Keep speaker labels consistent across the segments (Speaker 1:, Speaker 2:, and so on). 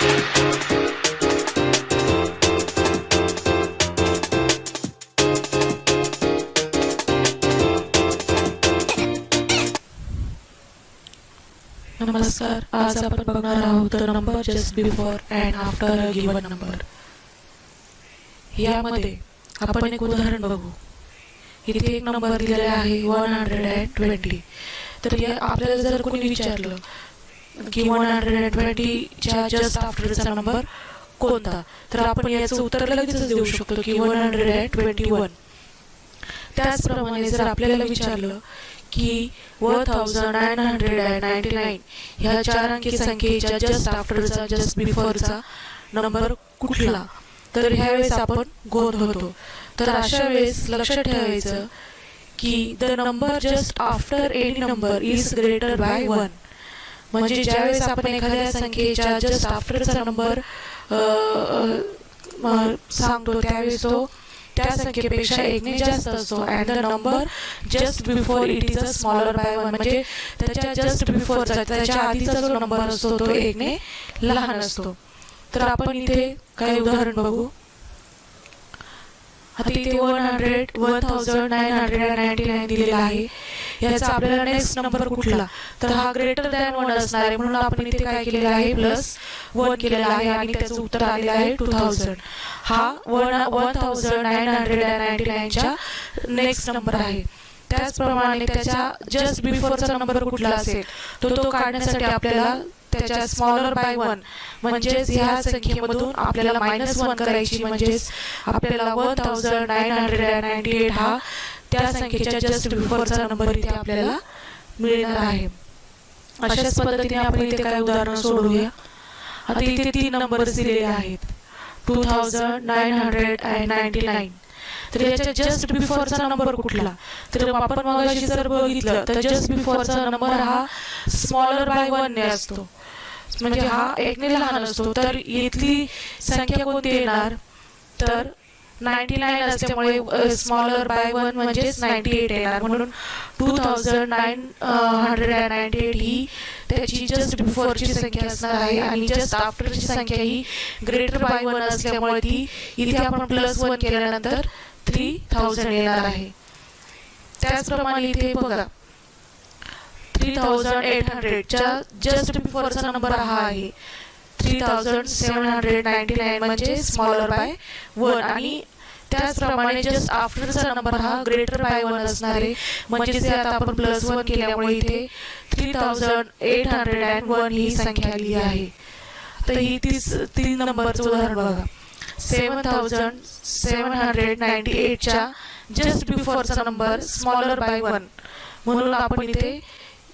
Speaker 1: नमस्कार. आज आपण बघणार आहोत the number just before and after a given number. यामध्ये आपण एक उदाहरण बघू. इथे एक नंबर दिलेला आहे 120. तर आपल्याला जर कोणी विचारलं की 120 च्या जस्ट आफ्टरचा नंबर कोणता, तर आपण याचं उत्तर लगेचच देऊ शकतो की 121. त्याचप्रमाणे जर आपल्याला विचारलं की 1999 ह्या 4 अंकी संख्येच्या जस्ट आफ्टरचा जस्ट बिफोरचा नंबर कुठला, तर ह्यावेळेस आपण गोंधळ होतो. तर अशा वेळेस लक्षात ठेवायचं की the number just after any number is greater by 1. म्हणजे ज्यावेळेस आपण एखाद्या संख्येच्या जस्ट आफ्टरचा नंबर सांगतो त्यावेळेस तो त्या संख्येपेक्षा 1 ने जास्त असतो. And the number just before it is a smaller by 1. म्हणजे त्याच्या जस्ट बिफोरचा, त्याच्या आधीचा जो नंबर असतो तो 1 ने लहान असतो. तर आपण इथे काही उदाहरण बघू. आता इथे 1999 दिलेला आहे. याचा आपल्याला नेक्स्ट नंबर कुठला, तर हा ग्रेटर दॅन 1 असणार आहे. म्हणून आपण इथे काय केलेलं आहे, +1 केलेला आहे आणि त्याचं उत्तर आलेलं आहे 2000. हा 1999 च्या नेक्स्ट नंबर आहे. त्याचप्रमाणे त्याच्या जस्ट बिफोरचा नंबर कुठला असेल तो काढण्यासाठी आपल्याला त्याच्या स्मॉलर बाय 1 म्हणजेच ह्या संख्येमधून आपल्याला -1 करायची. म्हणजेच आपल्याला 1998 हा त्या संख्येच्या जस्ट बिफोरचा नंबर इथे आपल्याला मिळणार आहे. अशाच पद्धतीने आपण इथे काही उदाहरण सोडवूया. आता इथे 3 नंबर दिलेले आहेत 2999. तर याच्या जस्ट बिफोरचा नंबर कुठला, तर आपण मगाशी जर बघितलं तर जस्ट बिफोरचा नंबर हा स्मॉलर बाय 1 ने असतो. म्हणजे हा 1 ने लहान असतो. तर इथली संख्या कोणती येणार, तर 99 असल्यामुळे स्मॉलर बाय 1 म्हणजेच 98 येणार. म्हणून 2998 ही त्याची जस्ट बिफोरची संख्या असणार आहे आणि जस्ट आफ्टरची संख्या ही ग्रेटर बाय 1 असल्यामुळे ती इथे आपण +1 केल्यानंतर 3000 येणार आहे. त्याचप्रमाणे इथे बघा 3800 च्या जस्ट बिफोरचा नंबर हा आहे 3799 म्हणजे स्मॉलर बाय 1 आणि त्याचप्रमाणे जस्ट आफ्टरचा नंबर हा ग्रेटर बाय 1 असणार आहे. म्हणजे आता आपण +1 केल्यामुळे इथे 3801 ही संख्या आली आहे. तर ही 3 नंबरचं उदाहरण बघा. 7798 च्या जस्ट बिफोरचा नंबर स्मॉलर बाय 1 म्हणून आपण इथे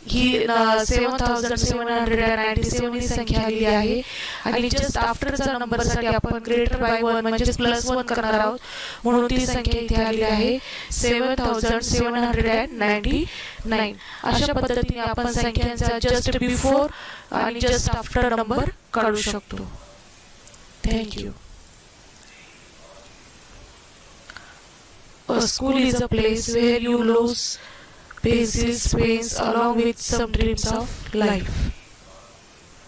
Speaker 1: ही 7797 ही संख्या आली आहे. आणि जस्ट आफ्टरचा नंबरसाठी आपण ग्रेटर बाय 1 म्हणजे +1 करणार आहोत. म्हणून ती संख्या इथे आली आहे 7799. अशा पद्धतीने आपण संख्यांचा जस्ट बिफोर आणि जस्ट आफ्टर नंबर काढू शकतो. Thank you. A school is a place where you lose pencils, pens along with some dreams of life.